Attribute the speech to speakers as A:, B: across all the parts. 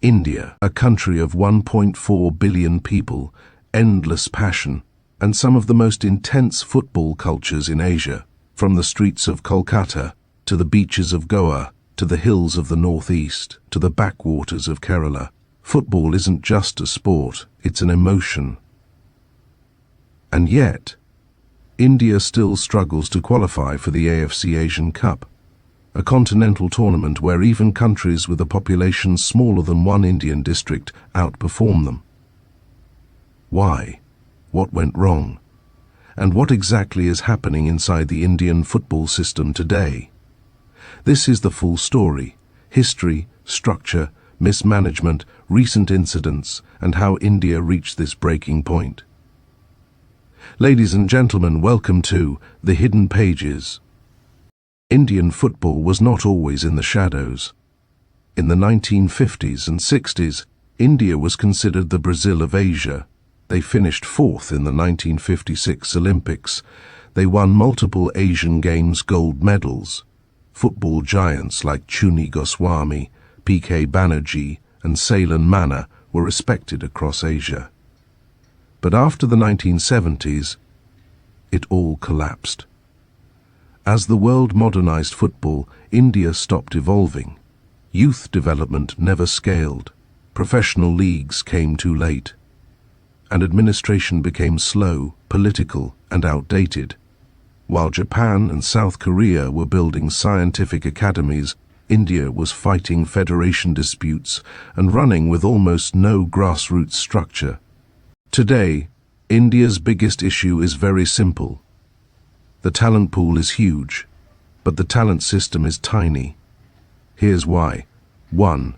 A: India, a country of 1.4 billion people, endless passion, and some of the most intense football cultures in Asia, from the streets of Kolkata, to the beaches of Goa, to the hills of the northeast, to the backwaters of Kerala. Football isn't just a sport, it's an emotion. And yet, India still struggles to qualify for the AFC Asian Cup, a continental tournament where even countries with a population smaller than one Indian district outperform them. Why? What went wrong? And what exactly is happening inside the Indian football system today? This is the full story: history, structure, mismanagement, recent incidents, and how India reached this breaking point. Ladies and gentlemen, welcome to The Hidden Pages. Indian football was not always in the shadows. In the 1950s and 60s, India was considered the Brazil of Asia. They finished fourth in the 1956 Olympics. They won multiple Asian Games gold medals. Football giants like Chuni Goswami, P.K. Banerjee, and Sailen Manna were respected across Asia. But after the 1970s, it all collapsed. As the world modernized football, India stopped evolving. Youth development never scaled. Professional leagues came too late. And administration became slow, political, and outdated. While Japan and South Korea were building scientific academies, India was fighting federation disputes and running with almost no grassroots structure. Today, India's biggest issue is very simple. The talent pool is huge, but the talent system is tiny. Here's why. 1.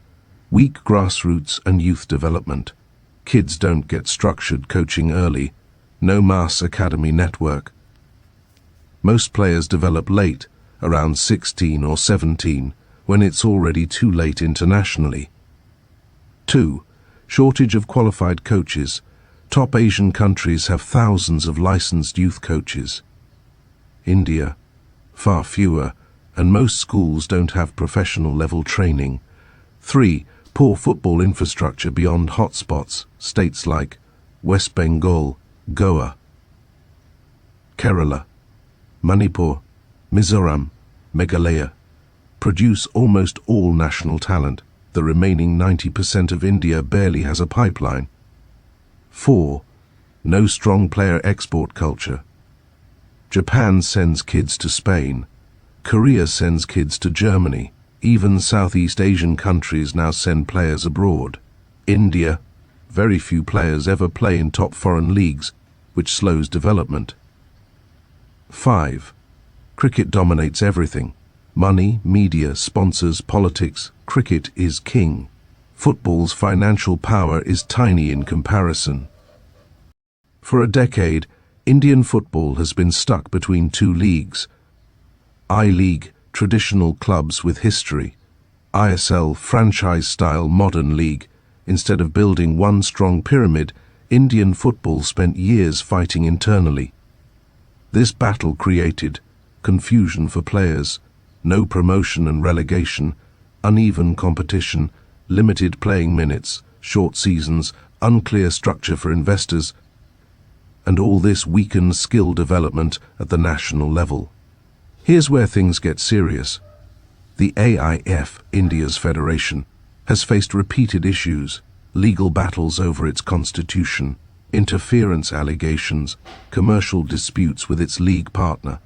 A: Weak grassroots and youth development. Kids don't get structured coaching early. No mass academy network. Most players develop late, around 16 or 17, when it's already too late internationally. 2. Shortage of qualified coaches. Top Asian countries have thousands of licensed youth coaches. India, far fewer, and most schools don't have professional level training. 3. Poor football infrastructure beyond hotspots, states like West Bengal, Goa, Kerala, Manipur, Mizoram, Meghalaya produce almost all national talent. The remaining 90% of India barely has a pipeline. 4. No strong player export culture. Japan sends kids to Spain. Korea sends kids to Germany. Even Southeast Asian countries now send players abroad. India, very few players ever play in top foreign leagues, which slows development. 5. Cricket dominates everything. Money, media, sponsors, politics. Cricket is king. Football's financial power is tiny in comparison. For a decade, Indian football has been stuck between two leagues. I-League, traditional clubs with history. ISL, franchise-style modern league. Instead of building one strong pyramid, Indian football spent years fighting internally. This battle created confusion for players, no promotion and relegation, uneven competition, limited playing minutes, short seasons, unclear structure for investors, and all this weakened skill development at the national level. Here's where things get serious. The AIFF, India's federation, has faced repeated issues, legal battles over its constitution, interference allegations, commercial disputes with its league partner.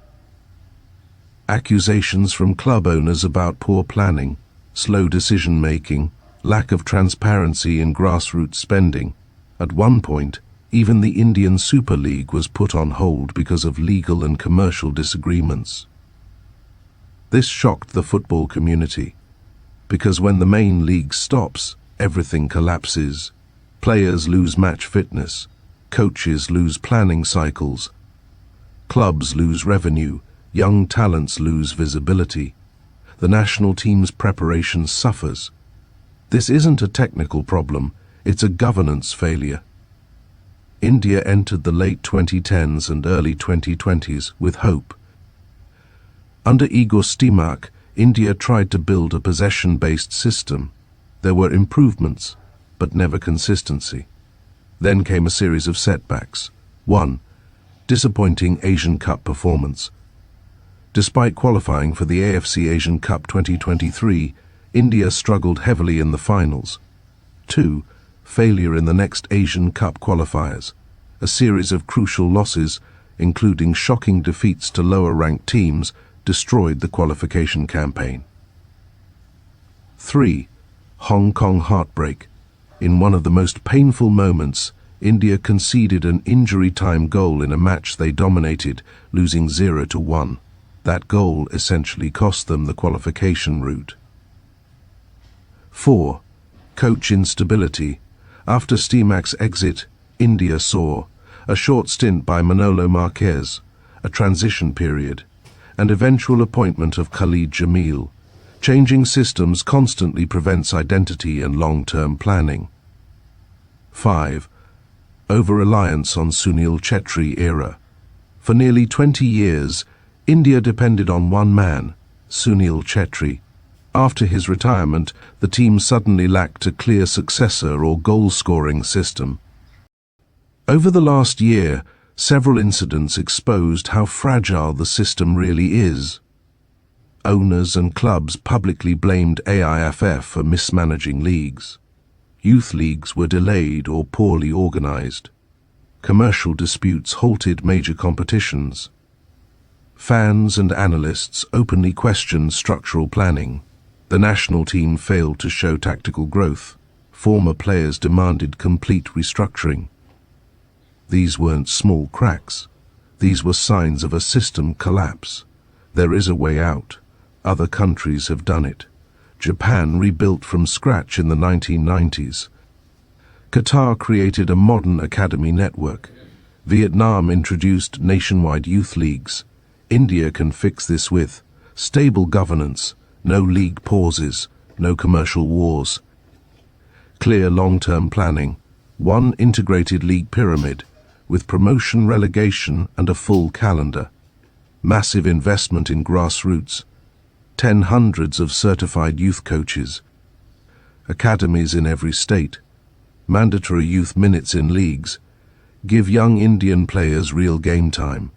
A: Accusations from club owners about poor planning, slow decision-making, lack of transparency in grassroots spending. At one point, even the Indian Super League was put on hold because of legal and commercial disagreements. This shocked the football community, because when the main league stops, everything collapses. Players lose match fitness, coaches lose planning cycles, clubs lose revenue, young talents lose visibility. The national team's preparation suffers. This isn't a technical problem, it's a governance failure. India entered the late 2010s and early 2020s with hope. Under Igor Stimac, India tried to build a possession-based system. There were improvements, but never consistency. Then came a series of setbacks. 1. Disappointing Asian Cup performance. Despite qualifying for the AFC Asian Cup 2023, India struggled heavily in the finals. 2. Failure in the next Asian Cup qualifiers. A series of crucial losses, including shocking defeats to lower-ranked teams, destroyed the qualification campaign. 3. Hong Kong heartbreak. In one of the most painful moments, India conceded an injury-time goal in a match they dominated, losing 0-1. That goal essentially cost them the qualification route. 4. Coach instability. After Stimac's exit, India saw a short stint by Manolo Marquez, a transition period, and eventual appointment of Khalid Jamil. Changing systems constantly prevents identity and long-term planning. 5. Over-reliance on Sunil Chhetri era. For nearly 20 years, India depended on one man, Sunil Chhetri. After his retirement, the team suddenly lacked a clear successor or goal-scoring system. Over the last year, several incidents exposed how fragile the system really is. Owners and clubs publicly blamed AIFF for mismanaging leagues. Youth leagues were delayed or poorly organized. Commercial disputes halted major competitions. Fans and analysts openly questioned structural planning. The national team failed to show tactical growth. Former players demanded complete restructuring. These weren't small cracks. These were signs of a system collapse. There is a way out. Other countries have done it. Japan rebuilt from scratch in the 1990s. Qatar created a modern academy network. Vietnam introduced nationwide youth leagues. India can fix this with stable governance, no league pauses, no commercial wars. Clear long-term planning, one integrated league pyramid, with promotion, relegation and a full calendar. Massive investment in grassroots. Hundreds of certified youth coaches. Academies in every state. Mandatory youth minutes in leagues. Give young Indian players real game time.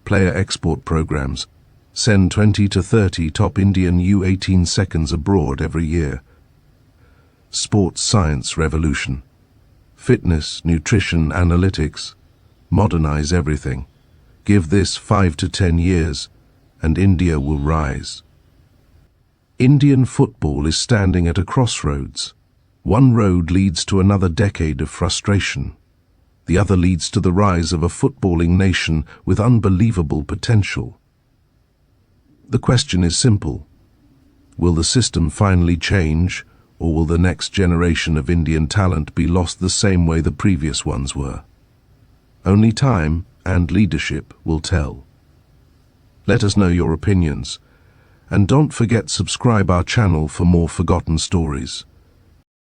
A: Player export programs. Send 20 to 30 top Indian U18 seconds abroad every year. Sports science revolution. Fitness, nutrition, analytics. Modernize everything. Give this 5 to 10 years, and India will rise. Indian football is standing at a crossroads. One road leads to another decade of frustration. The other leads to the rise of a footballing nation with unbelievable potential. The question is simple. Will the system finally change, or will the next generation of Indian talent be lost the same way the previous ones were? Only time and leadership will tell. Let us know your opinions. And don't forget subscribe our channel for more forgotten stories.